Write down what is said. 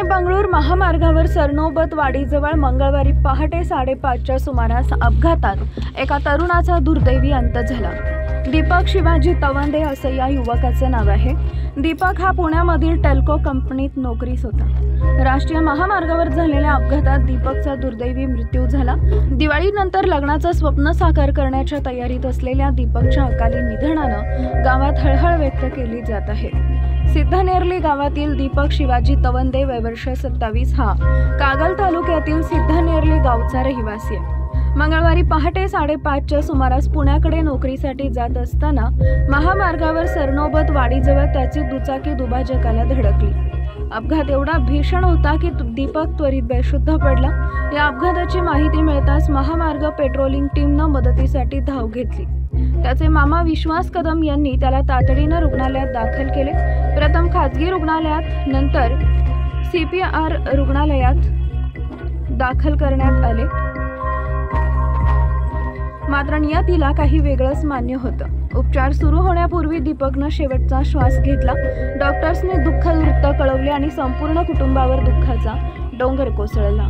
पुणे-बंगळूर महामार्गावर सरनोबत वाडीजवळ मंगळवारी पहाटे 5:30च्या सुमारास अपघातात एका तरुणाचा दुर्दैवी अंत झाला। दीपक शिवाजी तवंदे असे या युवकाचे नाव आहे। दीपक हा पुण्यामधील टेल्को कंपनीत नोकरीस होता। राष्ट्रीय महामार्गावर झालेल्या अपघातात दीपकचा दुर्दैवी मृत्यू झाला। दिवाळीनंतर लग्नाचं स्वप्न साकार करण्याच्या तयारीत असलेल्या दीपकच्या अकाली निधनानं गावात हळहळ व्यक्त केली जात आहे। सिद्धनेरली गावातील दीपक शिवाजी तवंदे वय वर्ष 27 हा कागल तालुक्यातील सिद्धनेरली गावचा रहिवासी आहे। मंगळवारी पहाटे 5:30च्या सुमारास पुण्याकडे नोकरीसाठी जात असताना महामार्गावर सरनोबत वाडीजवळ त्याची दुचाकी दुभाजकाला धडकली। अपघात एवढा भीषण होता की दीपक त्वरित बेशुद्ध पडला। या अपघाताची माहिती मिळताच महामार्ग पेट्रोलिंग टीमनं मदतीसाठी धाव घेतली। त्याचे मामा विश्वास कदम यांनी त्याला तातडीनं रुग्णालयात दाखल केले। प्रथम खाजगी रुग्णालयात नंतर CPR रुग्णालयात दाखल करण्यात आले। मात्र नियतीला काही वेगळंच मान्य होतं। उपचार सुरू होण्यापूर्वी दीपकनं शेवटचा श्वास घेतला। डॉक्टर्सने दुःखद वृत्त कळवले आणि संपूर्ण कुटुंबावर दुःखाचा डोंगर कोसळला।